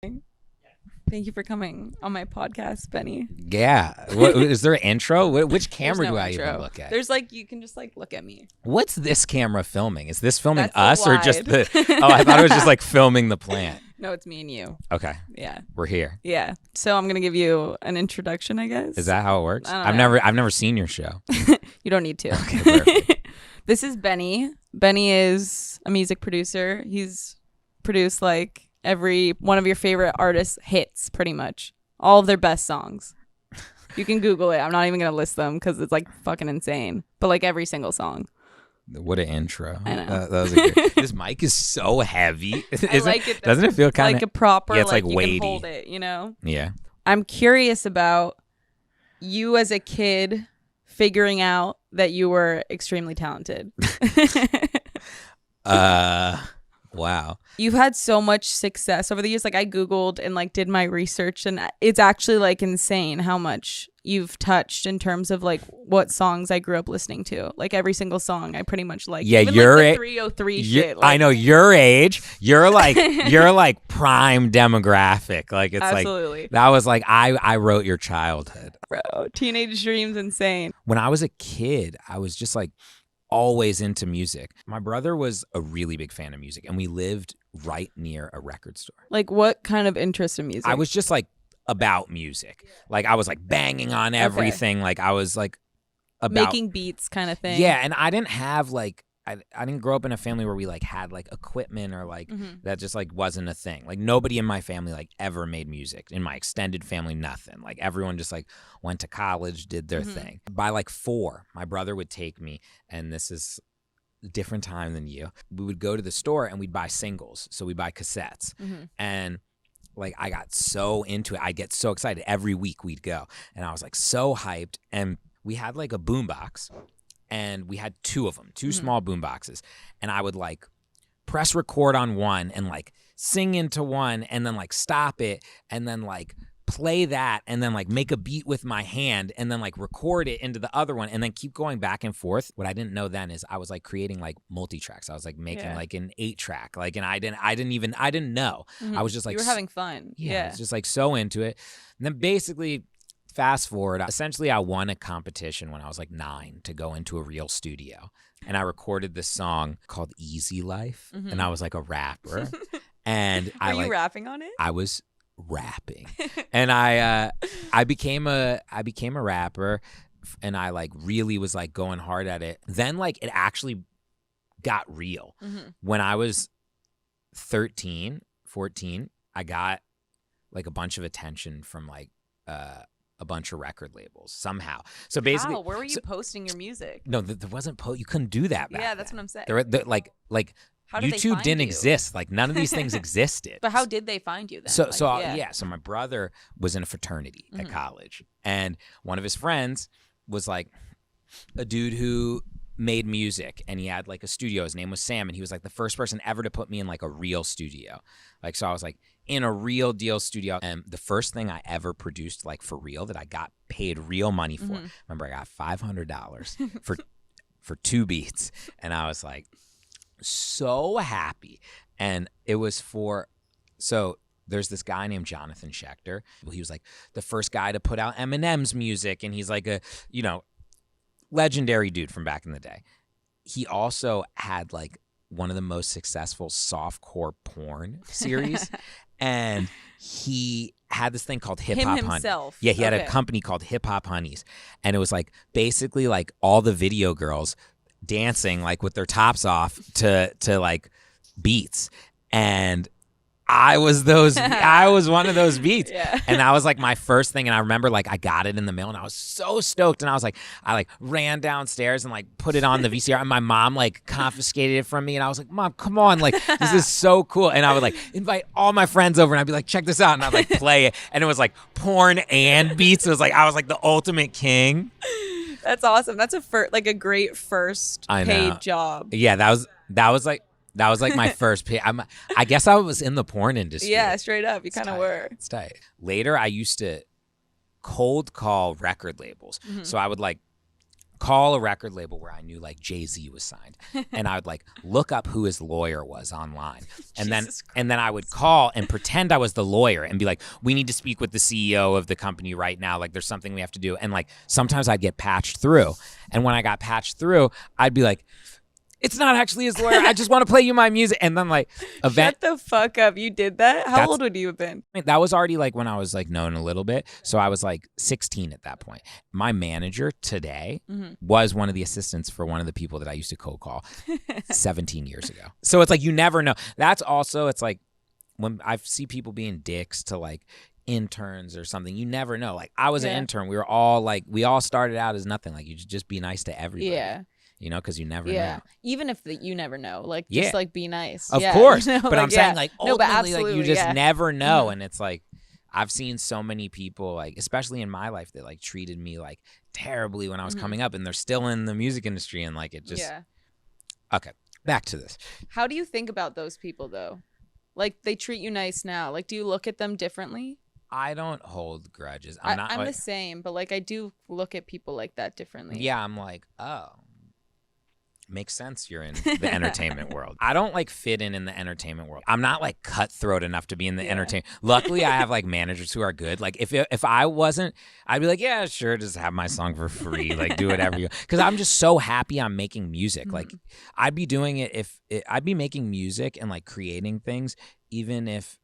Thank you for coming on my podcast, Benny. Yeah. Is there an intro? Which camera There's no do I intro. even look at? There's like, you can just like look at me. What's this camera filming? Is this filming That's the us or just wide. the... Oh, I thought it was just like filming the plant. No, it's me and you. Okay. Yeah. We're here. Yeah. So I'm going to give you an introduction, I guess. Is that how it works? I don't know. I've never seen your show. You don't need to. Okay, perfect. This is Benny. Benny is a music producer. He's produced like every one of your favorite artists' hits, pretty much. All of their best songs. You can Google it. I'm not even going to list them because it's like fucking insane. But like every single song. What an intro. I know. That was a good... This mic is so heavy. I like it. Doesn't it feel kind of... like a proper, Yeah, it's like you weighty. can hold it, you know? Yeah. I'm curious about you as a kid figuring out that you were extremely talented. Wow. You've had so much success over the years. Like I Googled and like did my research, and it's actually like insane how much you've touched in terms of like what songs I grew up listening to. Like every single song I pretty much like. Yeah, even, you're like, the 303 shit. Like, I know your age. You're like prime demographic. Like it's absolutely. like that was like I wrote your childhood. Bro, teenage dreams, insane. When I was a kid, I was just like always into music. My brother was a really big fan of music, and we lived right near a record store. Like what kind of interest in music? I was just like about music. Like I was like banging on everything. Like I was like about making beats kind of thing. Yeah, and I didn't have like I didn't grow up in a family where we like had like equipment or like that just like wasn't a thing. Like nobody in my family like ever made music. In my extended family, nothing. Like everyone just like went to college, did their thing. By like 4, my brother would take me, and this is a different time than you. We would go to the store and we'd buy singles. So we'd buy cassettes. And like I got so into it. I'd get so excited. Every week we'd go. And I was like so hyped. And we had like a boombox. And we had 2 of them, 2 small boom boxes. And I would like press record on one and like sing into one and then like stop it and then like play that and then like make a beat with my hand and then like record it into the other one and then keep going back and forth. What I didn't know then is I was like creating like multi-tracks. I was like making like an 8-track. Like, and I didn't know. I was just like, you were having fun. Yeah. I was just like so into it. And then basically, fast forward, essentially I won a competition when I was like 9 to go into a real studio. And I recorded this song called Easy Life. And I was like a rapper. And Were you rapping on it? I was rapping. And I became a rapper, and I like really was like going hard at it. Then like it actually got real. When I was 13, 14, I got like a bunch of attention from like a bunch of record labels somehow. So basically, where were you posting your music? No, there wasn't. You couldn't do that back Yeah, that's then. what I'm saying. There like How did they YouTube find didn't you? exist. Like none of these things existed. But how did they find you then? So Like, so my brother was in a fraternity at college, and one of his friends was like a dude who made music, and he had like a studio. His name was Sam, and he was like the first person ever to put me in like a real studio. Like, so I was like in a real deal studio, and the first thing I ever produced like for real that I got paid real money for. Remember, I got $500 for 2 beats, and I was like so happy. And it was so there's this guy named Jonathan Schechter. He was like the first guy to put out Eminem's music, and he's like a legendary dude from back in the day. He also had like one of the most successful softcore porn series, and he had this thing called Hip Hop himself. Honey. Yeah, he had a company called Hip Hop Honeys, and it was like basically like all the video girls dancing like with their tops off to like beats, and I was one of those beats. Yeah. And that was like my first thing. And I remember like I got it in the mail, and I was so stoked. And I was like, I like ran downstairs and like put it on the VCR, and my mom like confiscated it from me. And I was like, Mom, come on. Like, this is so cool. And I would like invite all my friends over, and I'd be like, check this out. And I'd like play it. And it was like porn and beats. It was like, I was like the ultimate king. That's awesome. That's a great first paid job. Yeah, that was like my first pay. I guess I was in the porn industry. Yeah, straight up. You kind of were. It's tight. Later, I used to cold call record labels. So I would like call a record label where I knew like Jay-Z was signed, and I would like look up who his lawyer was online, and then I would call and pretend I was the lawyer and be like, we need to speak with the CEO of the company right now, like there's something we have to do. And like sometimes I'd get patched through, and when I got patched through, I'd be like, it's not actually his lawyer, I just want to play you my music. And then like Shut the fuck up, you did that? How old would you have been? That was already like when I was like known a little bit, so I was like 16 at that point. My manager today was one of the assistants for one of the people that I used to cold call 17 years ago. So it's like you never know. That's also, it's like when I see people being dicks to like interns or something, you never know. Like I was an intern, we all started out as nothing. Like you just be nice to everybody. Yeah. You know, because you never know. Even if you never know, like just like be nice. Of course, but like, I'm saying like ultimately, like you just never know, and it's like I've seen so many people, like especially in my life, that like treated me like terribly when I was coming up, and they're still in the music industry, and like it just Okay, back to this. How do you think about those people though? Like they treat you nice now. Like do you look at them differently? I don't hold grudges. I'm like, the same, but like I do look at people like that differently. Yeah, I'm like, oh. Makes sense you're in the entertainment world. I don't like fit in the entertainment world. I'm not like cutthroat enough to be in the entertainment. Luckily, I have like managers who are good. Like if I wasn't, I'd be like, yeah, sure, just have my song for free. Like do whatever you, because I'm just so happy I'm making music. Like I'd be doing it I'd be making music and like creating things even if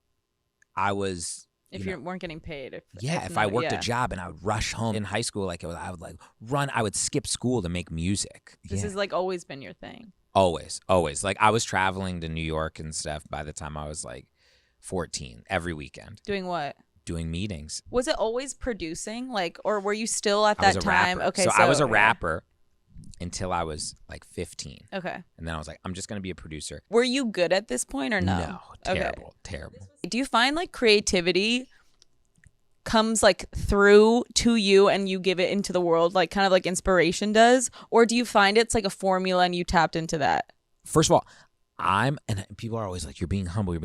I was. If you weren't getting paid. If I worked a job and I would rush home in high school, like I would like run, I would skip school to make music. This has like always been your thing. Always. Like I was traveling to New York and stuff by the time I was like 14 every weekend. Doing what? Doing meetings. Was it always producing? Like, or were you still at that time? Rapper. Okay. So I was a rapper until I was like 15. Okay. And then I was like, I'm just going to be a producer. Were you good at this point or no? No, terrible. Do you find like creativity comes like through to you and you give it into the world, like kind of like inspiration does? Or do you find it's like a formula and you tapped into that? First of all, and people are always like, you're being humble,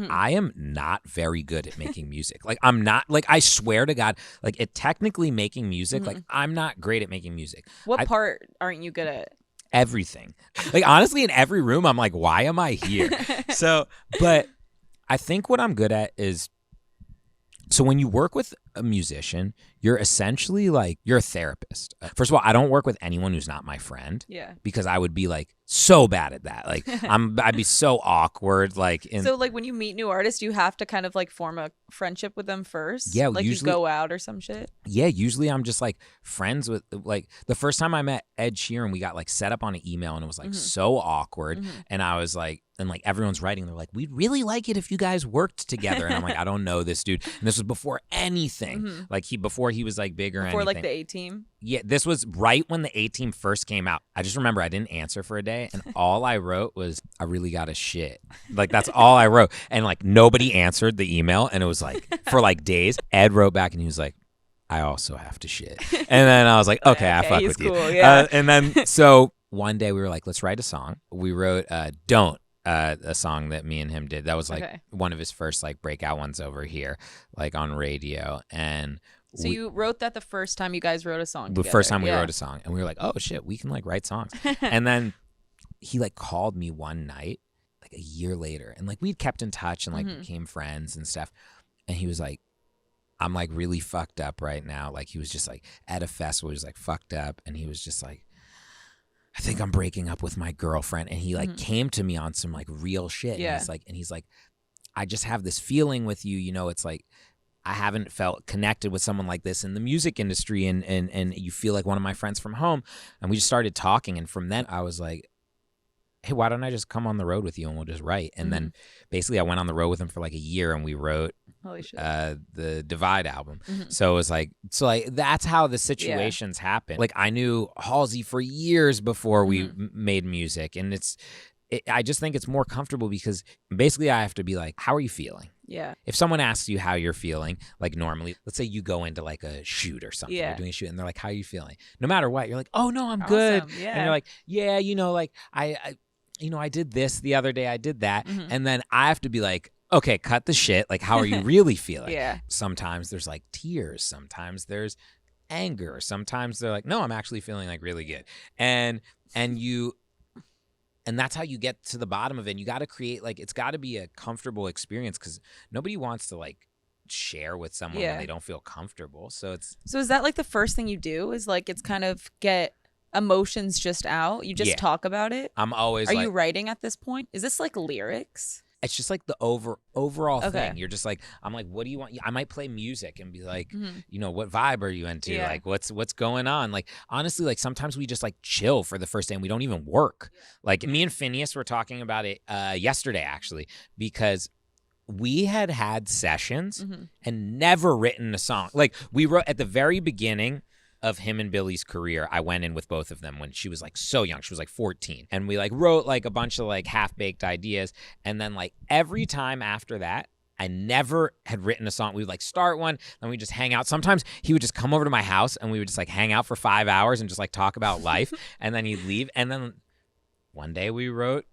I am not very good at making music. Like I'm not, like I swear to God, like it technically making music, like I'm not great at making music. What part aren't you good at? Everything. Like honestly, in every room, I'm like, why am I here? But I think what I'm good at is, so when you work with a musician, you're essentially like, you're a therapist. First of all, I don't work with anyone who's not my friend. Yeah. Because I would be like so bad at that. Like I'd be so awkward. Like so like when you meet new artists, you have to kind of like form a friendship with them first. Yeah. Like usually, you go out or some shit. Yeah. Usually I'm just like friends with, like the first time I met Ed Sheeran, we got like set up on an email and it was like so awkward. And I was like, and like everyone's writing, they're like, we'd really like it if you guys worked together. And I'm like, I don't know this dude. And this was before anything. Like before he was like big or anything. Before like the A-Team? Yeah, this was right when the A-Team first came out. I just remember I didn't answer for a day, and all I wrote was, I really got a shit. Like, that's all I wrote. And, like, nobody answered the email, and it was, like, for, like, days. Ed wrote back, and he was like, I also have to shit. And then I was like, okay, I fuck with cool, you. Yeah. And then, so one day we were like, let's write a song. We wrote Don't. A song that me and him did. That was like one of his first like breakout ones over here, like on radio. And so you wrote that the first time you guys wrote a song together. The first time we wrote a song, and we were like, oh shit, we can like write songs. And then he like called me one night, like a year later, and like we'd kept in touch and like became friends and stuff. And he was like, I'm like really fucked up right now. Like he was just like at a festival, he was like fucked up, and he was just like, I think I'm breaking up with my girlfriend. And he like came to me on some like real shit. Yeah. And he's like, I just have this feeling with you, you know, it's like, I haven't felt connected with someone like this in the music industry. And you feel like one of my friends from home. And we just started talking. And from then I was like, hey, why don't I just come on the road with you and we'll just write? And then basically I went on the road with him for like a year and we wrote the Divide album. So it was like, that's how the situations happen. Like I knew Halsey for years before we made music. And I just think it's more comfortable because basically I have to be like, how are you feeling? Yeah. If someone asks you how you're feeling, like normally, let's say you go into like a shoot or something, you're doing a shoot and they're like, how are you feeling? No matter what, you're like, oh no, I'm good. Yeah. And you're like, yeah, you know, like I did this the other day, I did that. And then I have to be like, okay, cut the shit. Like, how are you really feeling? Yeah. Sometimes there's like tears. Sometimes there's anger. Sometimes they're like, no, I'm actually feeling like really good. And that's how you get to the bottom of it. And you got to create, like, it's got to be a comfortable experience, because nobody wants to like share with someone when they don't feel comfortable. So is that like the first thing you do is like, it's kind of get emotions just out? You just talk about it? I'm always Are you writing at this point? Is this like lyrics? It's just like the overall thing. You're just like, I'm like, what do you want? I might play music and be like, you know, what vibe are you into? Yeah. Like, what's going on? Like, honestly, like sometimes we just like chill for the first day and we don't even work. Like me and Phineas were talking about it yesterday, actually, because we had sessions and never written a song. Like, we wrote at the very beginning of him and Billy's career. I went in with both of them when she was like so young. She was like 14. And we like wrote like a bunch of like half-baked ideas. And then like every time after that, I never had written a song. We would like start one, then we just hang out. Sometimes he would just come over to my house and we would just like hang out for 5 hours and just like talk about life. And then he'd leave. And then one day we wrote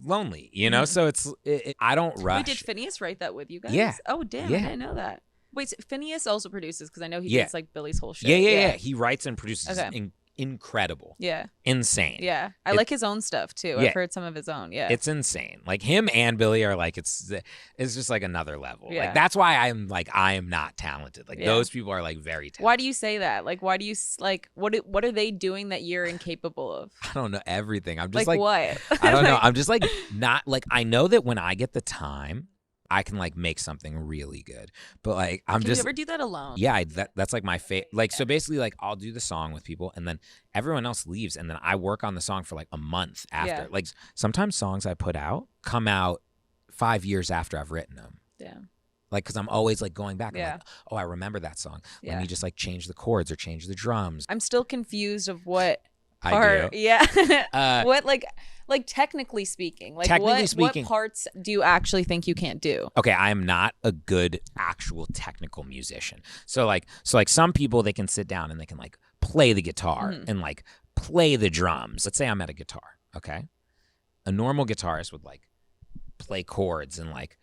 Lonely, you know? So I don't rush. Wait, did Phineas write that with you guys? Yeah. Oh, damn. Yeah. I didn't know that. Wait, so Phineas also produces, because I know he does like Billy's whole shit. Yeah. He writes and produces. Okay. Incredible. Yeah. Insane. Yeah. I like his own stuff too. I've heard some of his own. Yeah. It's insane. Like him and Billy are like, it's just like another level. Yeah. Like that's why I'm like, I am not talented. Like those people are like very talented. Why do you say that? Like, why do you like, what are they doing that you're incapable of? I don't know everything. I'm just like what? I don't know. I'm just like not like, I know that when I get the time, I can like make something really good, but like Can you ever do that alone? Yeah, that's like my favorite. Like, so basically, like I'll do the song with people, and then everyone else leaves, and then I work on the song for like a month after. Yeah. Like sometimes songs I put out come out 5 years after I've written them. Damn. Like, because I'm always like going back. I'm Yeah. like, oh, I remember that song. Yeah. Let me just like change the chords or change the drums. I'm still confused of what I do. Yeah. What like technically speaking, like what parts do you actually think you can't do? Okay, I am not a good actual technical musician. So like some people, they can sit down and they can like play the guitar and like play the drums. Let's say I'm at a guitar, okay? A normal guitarist would like play chords and like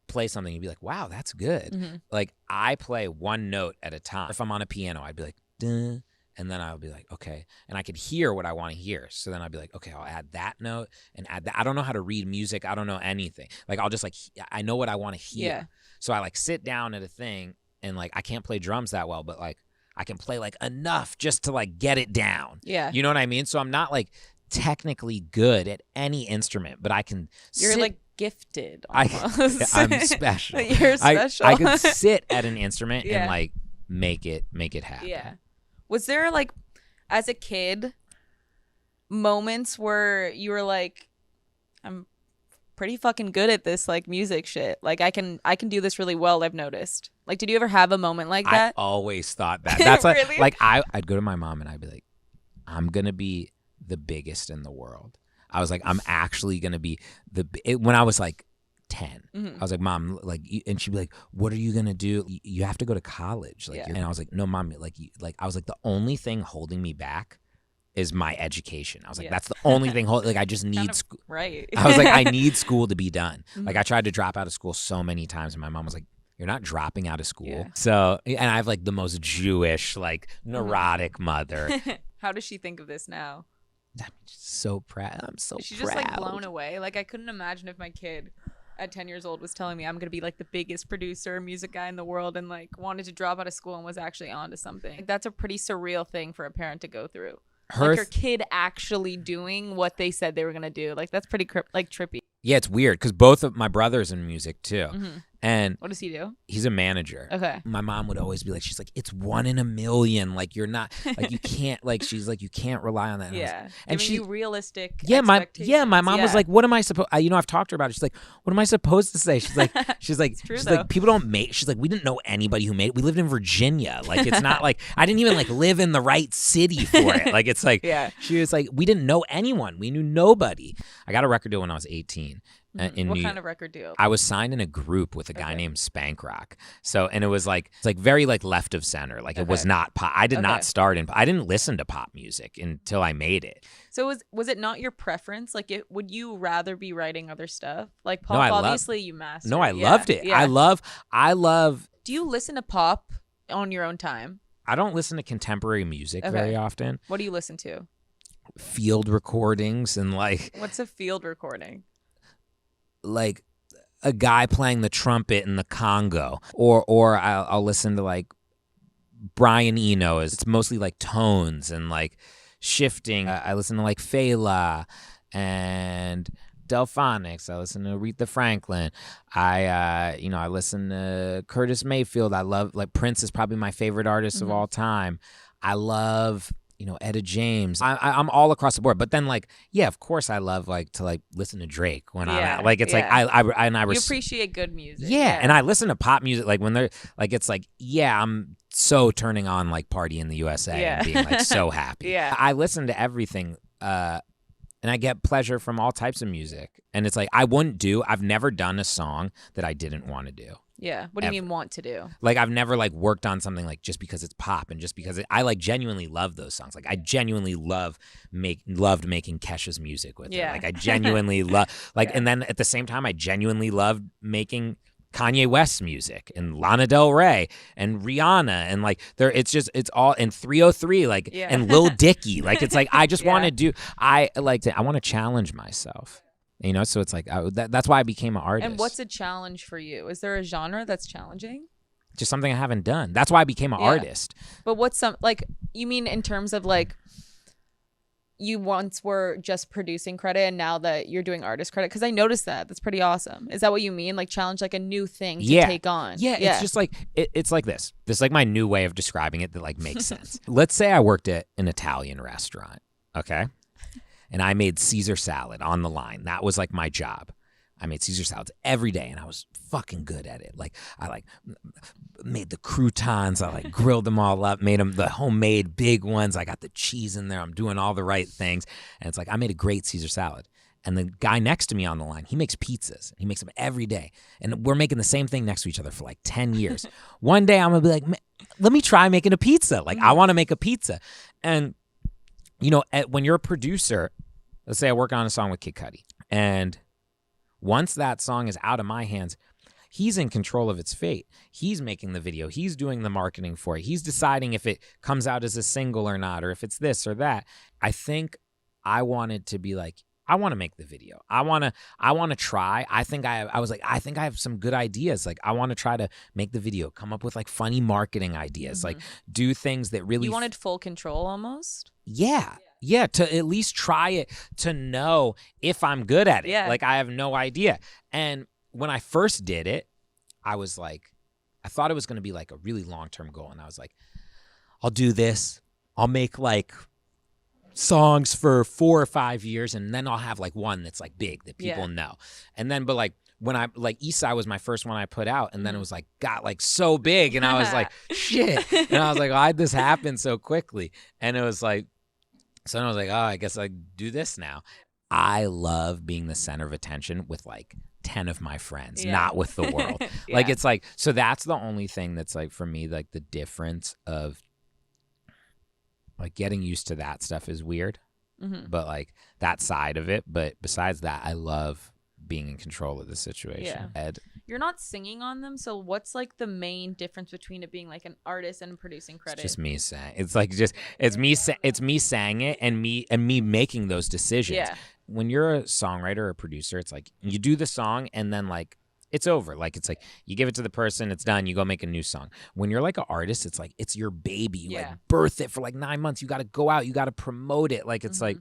play something. You'd be like, wow, that's good. Like I play one note at a time. If I'm on a piano, I'd be like, duh. And then I'll be like, okay. And I could hear what I want to hear. So then I'd be like, okay, I'll add that note and add that. I don't know how to read music. I don't know anything. Like, I'll just like, I know what I want to hear. Yeah. So I like sit down at a thing and like, I can't play drums that well, but like, I can play like enough just to like get it down. Yeah. You know what I mean? So I'm not like technically good at any instrument, but I can You're like gifted almost. I'm special. You're special. I could sit at an instrument and like make it happen. Yeah. Was there like, as a kid, moments where you were like, I'm pretty fucking good at this like music shit. Like I can do this really well, I've noticed. Like, did you ever have a moment like that? I always thought that. That's like, Really? like I'd go to my mom and I'd be like, I'm gonna be the biggest in the world. I was like, I'm actually gonna be when I was like 10. I was like, Mom, like, and she'd be like, what are you gonna do? You have to go to college. Like, and I was like, no, Mom, like I was like, the only thing holding me back is my education. I was like, that's the only thing like I just need school. Right. I was like, I need school to be done. Like I tried to drop out of school so many times and my mom was like, you're not dropping out of school. Yeah. So, and I have like the most Jewish, like neurotic mother. How does she think of this now? I'm so proud. I'm so proud. She's just like blown away. Like I couldn't imagine if my kid at 10 years old was telling me I'm going to be like the biggest producer, music guy in the world and like wanted to drop out of school and was actually onto something. Like, that's a pretty surreal thing for a parent to go through. Like your kid actually doing what they said they were going to do. Like that's pretty like trippy. Yeah, it's weird because both of my brothers in music too. And what does he do? He's a manager. Okay. My mom would always be like, she's like, it's 1 in a million. Like you're not, like you can't, like she's like, you can't rely on that. Yeah. And she realistic. My mom was like, what am I supposed? I've talked to her about it. She's like, what am I supposed to say? She's like, like people don't make. She's like, we didn't know anybody who made it. We lived in Virginia. Like it's not like I didn't even like live in the right city for it. Like it's like, she was like, we didn't know anyone. We knew nobody. I got a record deal when I was 18. What kind of record deal? I was signed in a group with a guy named Spank Rock. So, and it was like, it's like very like left of center. Like it was not pop. I did not start I didn't listen to pop music until I made it. So was it not your preference? Like would you rather be writing other stuff? Like pop, obviously you mastered. No, I loved it. Yeah. I love. Do you listen to pop on your own time? I don't listen to contemporary music very often. What do you listen to? Field recordings and like. What's a field recording? Like a guy playing the trumpet in the Congo, or I'll listen to like Brian Eno. It's mostly like tones and like shifting. I listen to like Fela and Delphonics. I listen to Aretha Franklin. I listen to Curtis Mayfield. I love, like, Prince is probably my favorite artist of all time. I love, Etta James. I'm all across the board. But then, like, yeah, of course I love, like, to, like, listen to Drake when I'm out. Like, it's like, you appreciate good music. Yeah, and I listen to pop music, like, when they're, like, it's like, yeah, I'm so turning on, like, Party in the USA and being, like, so happy. I listen to everything, and I get pleasure from all types of music. And it's like, I've never done a song that I didn't want to do. Yeah. What do you mean want to do? Like, I've never, like, worked on something, like, just because it's pop and just because I, like, genuinely love those songs. Like, I genuinely loved making Kesha's music with her. Like, I genuinely love, like, and then at the same time, I genuinely loved making Kanye West's music and Lana Del Rey and Rihanna and like it's all in 303 like and Lil Dicky, like it's like I just want to I want to challenge myself, so it's like that's why I became an artist. And what's a challenge for you? Is there a genre that's challenging? Just something I haven't done. That's why I became an artist. But what's like, you mean in terms of like, you once were just producing credit and now that you're doing artist credit? Because I noticed that's pretty awesome. Is that what you mean? Like, challenge, like a new thing to take on? Yeah, it's just like, it's like this. This is like my new way of describing it that like makes sense. Let's say I worked at an Italian restaurant, okay? And I made Caesar salad on the line. That was like my job. I made Caesar salads every day, and I was fucking good at it. Like, I like made the croutons. I like grilled them all up, made them the homemade big ones. I got the cheese in there. I'm doing all the right things. And it's like, I made a great Caesar salad. And the guy next to me on the line, he makes pizzas. He makes them every day. And we're making the same thing next to each other for like 10 years. One day I'm going to be like, let me try making a pizza. Like, I want to make a pizza. And, when you're a producer, let's say I work on a song with Kid Cudi, and once that song is out of my hands, he's in control of its fate. He's making the video. He's doing the marketing for it. He's deciding if it comes out as a single or not, or if it's this or that. I think I wanted to be like, I want to make the video. I want to try. I think I have some good ideas. Like, I want to try to make the video, come up with like funny marketing ideas, like do things that really. You wanted full control almost? Yeah. Yeah, to at least try it, to know if I'm good at it. Yeah. Like, I have no idea. And when I first did it, I was like, I thought it was going to be like a really long-term goal. And I was like, I'll do this. I'll make like songs for 4 or 5 years, and then I'll have like one that's like big that people know. And then, but like, when I, like, Eastside was my first one I put out, and then it was like, got like so big, and I was like, shit. And I was like, why'd this happen so quickly? And it was like, so then I was like, oh, I guess I do this now. I love being the center of attention with like 10 of my friends, not with the world. Like, it's like, so that's the only thing that's like, for me, like the difference of like getting used to that stuff is weird, but like that side of it. But besides that, I love being in control of the situation. Ed, you're not singing on them, so what's like the main difference between it being like an artist and producing credit? It's just me saying. It's like it's me saying it and me making those decisions. Yeah. When you're a songwriter or a producer, it's like you do the song and then like it's over. Like, it's like you give it to the person, it's done, you go make a new song. When you're like an artist, it's like it's your baby. You like birth it for like 9 months. You got to go out, you got to promote it. Like, it's like,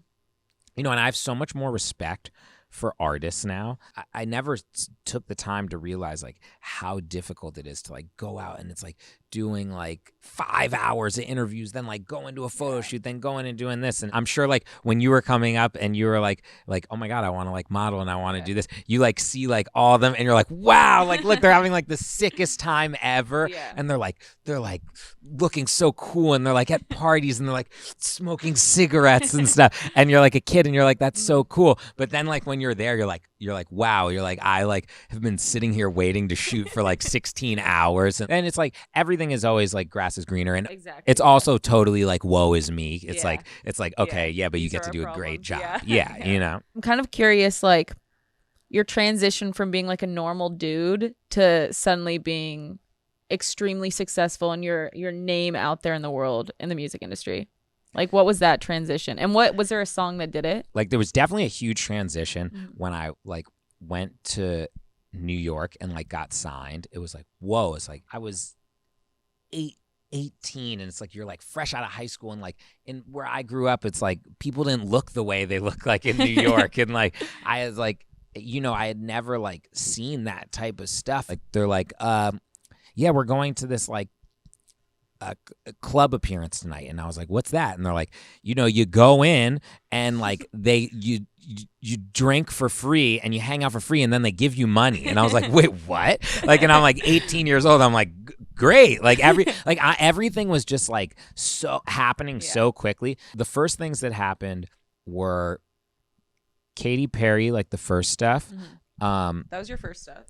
and I have so much more respect for artists now. I never took the time to realize like how difficult it is to like go out and it's like doing like 5 hours of interviews, then like going to a photo shoot, then going and doing this. And I'm sure like when you were coming up and you were like, oh my God, I want to like model and I want to do this. You like see like all of them and you're like, wow, like look, they're having like the sickest time ever. And they're like looking so cool and they're like at parties and they're like smoking cigarettes and stuff. And you're like a kid and you're like, that's so cool. But then like when you're there, you're like, wow, you're like, I like have been sitting here waiting to shoot for like 16 hours. And it's like, everything is always like grass is greener. And it's also totally like, woe is me. It's like, okay, but you get to do a great job. Yeah. I'm kind of curious, like your transition from being like a normal dude to suddenly being extremely successful and your name out there in the world in the music industry? Like, what was that transition? And what was there a song that did it? Like, there was definitely a huge transition when I like went to New York and like got signed. It was like, whoa. It's like I was 18 and it's like you're like fresh out of high school, and like in where I grew up, it's like people didn't look the way they look like in New York. And like I was like, I had never like seen that type of stuff. Like they're like, yeah, we're going to this like a club appearance tonight. And I was like, what's that? And they're like, you go in and like you drink for free and you hang out for free and then they give you money. And I was like, wait, what? Like, and I'm like 18 years old. I'm like, great. Like everything was just like so happening so quickly. The first things that happened were Katy Perry, like the first stuff. That was your first stuff.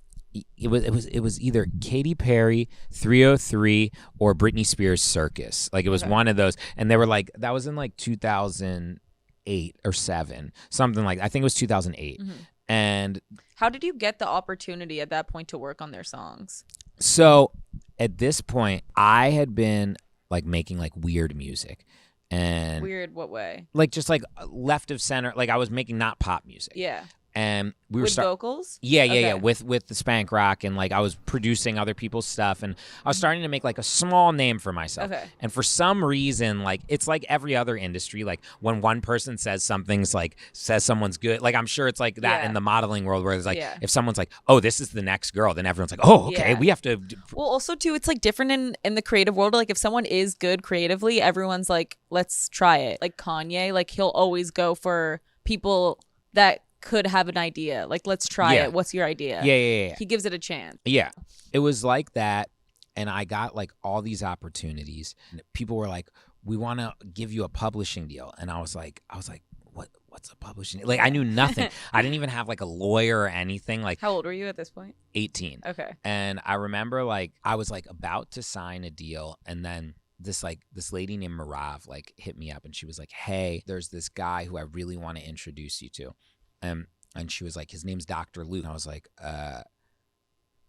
It was either Katy Perry, 303, or Britney Spears Circus. Like it was one of those, and they were like that was in like 2008 or 7, something like I think it was 2008. And how did you get the opportunity at that point to work on their songs? So at this point, I had been like making like weird music. And weird what way? Like just like left of center. Like I was making not pop music. Yeah. And we were with vocals? Yeah. With the spank rock, and like I was producing other people's stuff, and I was starting to make like a small name for myself. Okay. And for some reason, like it's like every other industry, like when one person says something's like says someone's good, like I'm sure it's like that in the modeling world where it's like if someone's like, oh, this is the next girl, then everyone's like, oh, okay, we have to. Well, also too, it's like different in the creative world. Like if someone is good creatively, everyone's like, let's try it. Like Kanye, like he'll always go for people that could have an idea. Like, let's try it. What's your idea? Yeah. He gives it a chance. Yeah. It was like that. And I got like all these opportunities. And people were like, we want to give you a publishing deal. And I was like, what's a publishing deal? Like, I knew nothing. I didn't even have like a lawyer or anything. Like, how old were you at this point? 18. Okay. And I remember like I was like about to sign a deal, and then this lady named Marav like hit me up, and she was like, hey, there's this guy who I really want to introduce you to. And she was like, his name's Dr. Luke. And I was like,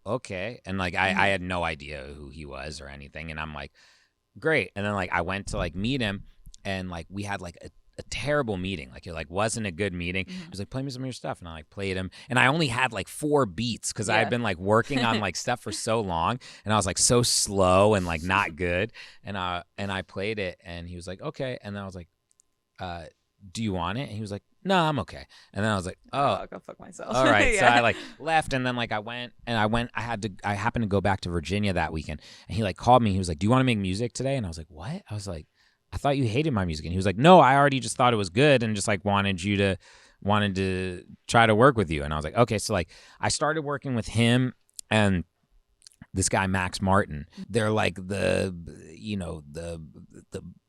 okay. And like, I had no idea who he was or anything. And I'm like, great. And then like, I went to like meet him, and like, we had like a terrible meeting. Like it like wasn't a good meeting. He was like, play me some of your stuff. And I like played him. And I only had like 4 beats because I had been like working on like stuff for so long. And I was like so slow and like not good. And I played it, and he was like, okay. And then I was like, do you want it? And he was like, no, I'm okay. And then I was like, oh, I'll go fuck myself. All right. So I like left, and then like I happened to go back to Virginia that weekend, and he like called me. He was like, do you want to make music today? And I was like, what? I was like, I thought you hated my music. And he was like, no, I already just thought it was good and just like wanted to try to work with you. And I was like, okay. So like I started working with him and this guy, Max Martin. They're like the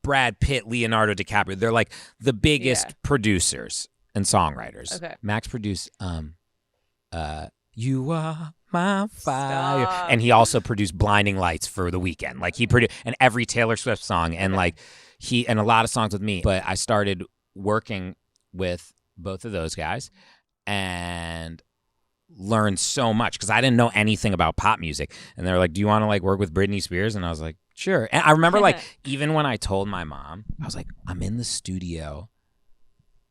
Brad Pitt, Leonardo DiCaprio. They're like the biggest producers and songwriters. Okay. Max produced You Are My Fire. Stop. And he also produced Blinding Lights for The Weeknd. Like he produced and every Taylor Swift song, and like he and a lot of songs with me. But I started working with both of those guys and learned so much because I didn't know anything about pop music. And they were like, do you want to like work with Britney Spears? And I was like, sure. And I remember like even when I told my mom, I was like, I'm in the studio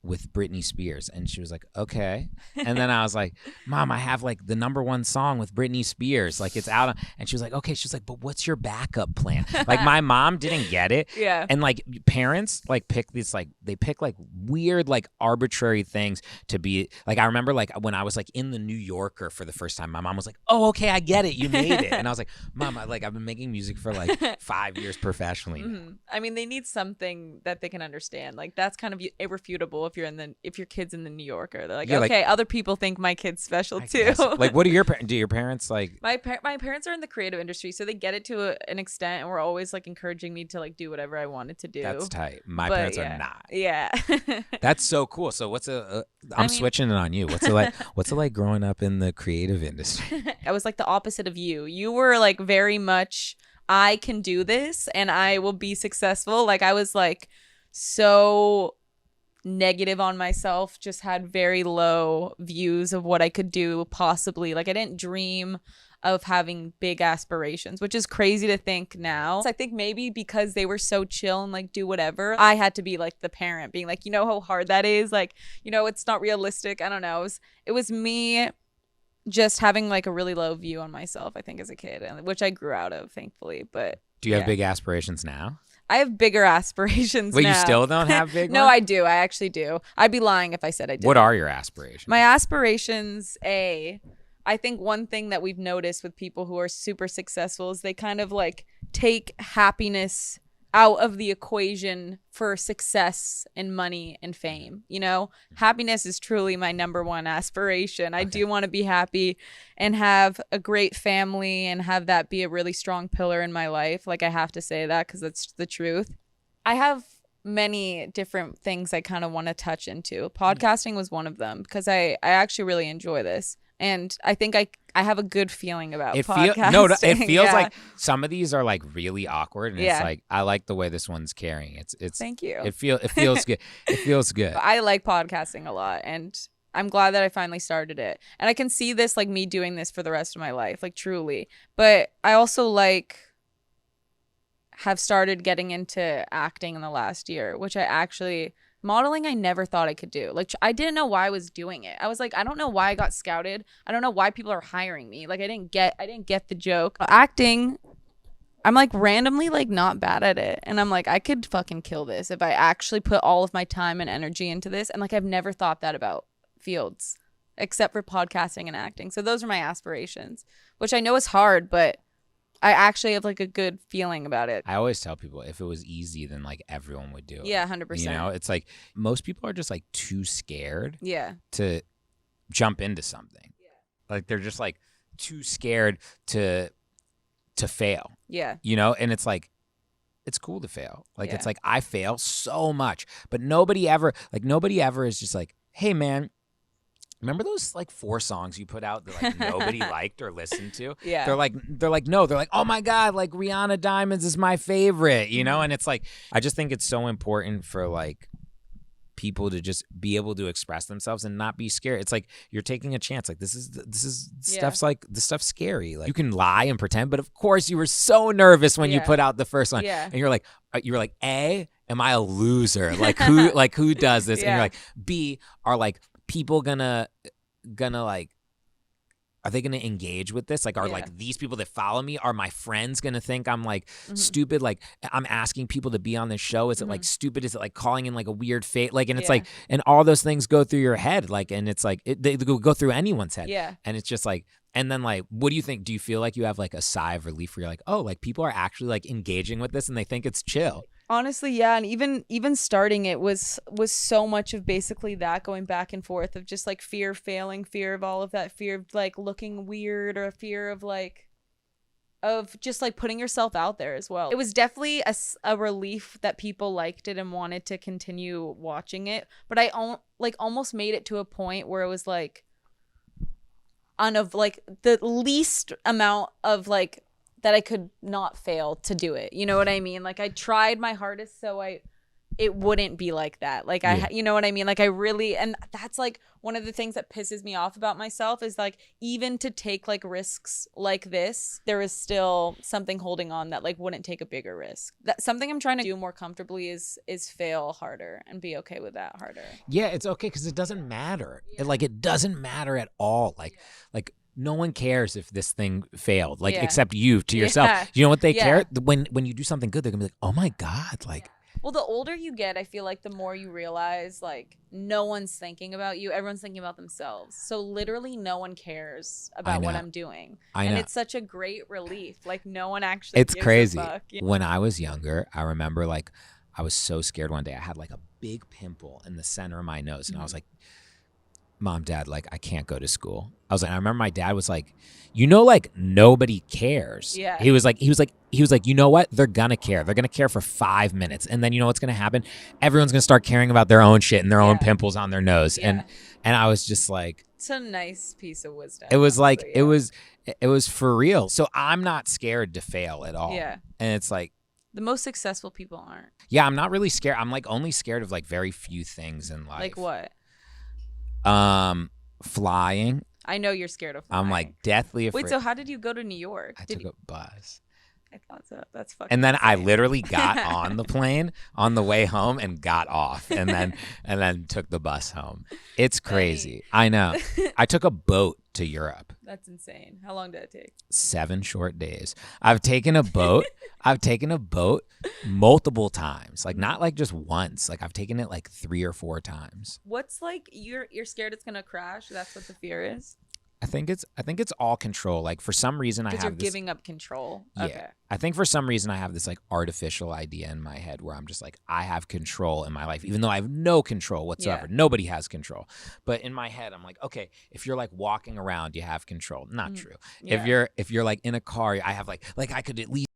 with Britney Spears. And she was like, okay. And then I was like, Mom, I have like the #1 song with Britney Spears. Like it's out. And she was like, okay. She's like, but what's your backup plan? Like my mom didn't get it. Yeah. And like parents like pick these like, they pick like weird, like arbitrary things to be like, I remember like when I was like in the New Yorker for the first time, my mom was like, oh, okay, I get it. You made it. And I was like, Mom, I've been making music for like 5 years professionally. I mean, they need something that they can understand. Like that's kind of irrefutable if your kid's in the New Yorker. They're like, okay, other people think my kid's special too. Like, what are your parents? Do your parents like? My parents are in the creative industry, so they get it to an extent, and we're always like encouraging me to like do whatever I wanted to do. That's tight. My parents are not. Yeah. That's so cool. So I'm switching it on you. What's it like? What's it like growing up in the creative industry? I was like the opposite of you. You were like very much, I can do this and I will be successful. Like I was like so negative on myself, just had very low views of what I could do possibly. Like I didn't dream of having big aspirations, which is crazy to think now. I think maybe because they were so chill and like do whatever, I had to be like the parent being like, you know how hard that is? Like, you know, it's not realistic. I don't know. It was me just having like a really low view on myself, I think, as a kid, which I grew out of, thankfully. But do you have big aspirations now? I have bigger aspirations Wait, now. you still don't have big No, ones? I do. I actually do. I'd be lying if I said I didn't. What are your aspirations? My aspirations, I think one thing that we've noticed with people who are super successful is they kind of like take happiness out of the equation for success and money and fame. You know, happiness is truly my number one aspiration. I do want to be happy and have a great family and have that be a really strong pillar in my life. Like, I have to say that because that's the truth. I have many different things I kind of want to touch into. Podcasting was one of them because I actually really enjoy this. And I think I have a good feeling about podcasting. It feels like some of these are like really awkward, and it's like I like the way this one's carrying. It's Thank you. It feels good. It feels good. I like podcasting a lot, and I'm glad that I finally started it. And I can see this like me doing this for the rest of my life, like truly. But I also like have started getting into acting in the last year, which I actually. Modeling, I never thought I could do. Like, I didn't know why I was doing it. I was like, I don't know why I got scouted. I don't know why people are hiring me. Like, I didn't get the joke. Acting, I'm like randomly like not bad at it. And I'm like, I could fucking kill this if I actually put all of my time and energy into this. And like, I've never thought that about fields except for podcasting and acting. So those are my aspirations, which I know is hard, but I actually have like a good feeling about it. I always tell people if it was easy, then like everyone would do it. Yeah, 100%. You know, it's like most people are just like too scared to jump into something. Yeah. Like they're just like too scared to fail. Yeah. You know, and it's like, it's cool to fail. Like it's like I fail so much, but nobody ever is just like, hey man, remember those like 4 songs you put out that like nobody liked or listened to? Yeah. They're like, oh my God, like Rihanna Diamonds is my favorite, you know? And it's like, I just think it's so important for like people to just be able to express themselves and not be scared. It's like you're taking a chance. Like this is stuff's like, this stuff's scary. Like you can lie and pretend, but of course you were so nervous when you put out the first one. Yeah. And you're like, A, am I a loser? Like who does this? And you're like, B, are like people gonna like, are they gonna engage with this? Like, are like these people that follow me, are my friends gonna think I'm like stupid? Like I'm asking people to be on this show. Is it like stupid? Is it like calling in like a weird fate? Like, and it's like, and all those things go through your head. Like, and it's like, they go through anyone's head. Yeah. And it's just like, and then like, what do you think? Do you feel like you have like a sigh of relief where you're like, oh, like people are actually like engaging with this and they think it's chill? Honestly, yeah, and even starting it was so much of basically that, going back and forth of just like fear of failing, fear of all of that, fear of like looking weird, or a fear of like of just like putting yourself out there as well. It was definitely a relief that people liked it and wanted to continue watching it, but I almost made it to a point where it was like of like the least amount of like that I could not fail to do it. You know what I mean? Like I tried my hardest so it wouldn't be like that. Like you know what I mean? Like I really, and that's like one of the things that pisses me off about myself is like, even to take like risks like this, there is still something holding on that like wouldn't take a bigger risk. That something I'm trying to do more comfortably is fail harder and be okay with that harder. Yeah, it's okay because it doesn't matter. It doesn't matter at all. Like no one cares if this thing failed, like except you to yourself. You know what they care? When you do something good, they're gonna be like, oh my God, like. Well, the older you get, I feel like the more you realize, like, no one's thinking about you. Everyone's thinking about themselves. So literally no one cares about what I'm doing. And it's such a great relief. Like, no one actually gives crazy. a fuck. Yeah. When I was younger, I remember, like, I was so scared one day. I had, like, a big pimple in the center of my nose. And I was like, Mom, Dad, like, I can't go to school. I remember my dad was like, you know, like, nobody cares. Yeah. He was like, you know what? They're gonna care. They're gonna care for 5 minutes. And then you know what's gonna happen? Everyone's gonna start caring about their own shit and their own pimples on their nose. Yeah. And I was just like, it's a nice piece of wisdom. It was like, it was for real. So I'm not scared to fail at all. Yeah. And it's like, the most successful people aren't. Yeah, I'm not really scared. I'm like only scared of like very few things in life. Like what? Flying. I know you're scared of flying. I'm like deathly afraid. Wait, so how did you go to New York? I took a bus. I thought so. That's fucking And then I insane. literally got on the plane on the way home and got off and then took the bus home. It's crazy. I know. I took a boat to Europe. That's insane. How long did it take? 7 short days. I've taken a boat. I've taken a boat multiple times. Like not like just once. Like I've taken it like 3 or 4 times. What's like you're scared it's gonna crash? That's what the fear is. I think it's all control. Like for some reason I have you're this, giving up control. Yeah. Okay. I think for some reason I have this like artificial idea in my head where I'm just like I have control in my life, even though I have no control whatsoever. Yeah. Nobody has control. But in my head, I'm like, okay, if you're like walking around, you have control. Not true. Yeah. If you're like in a car, I have like I could at least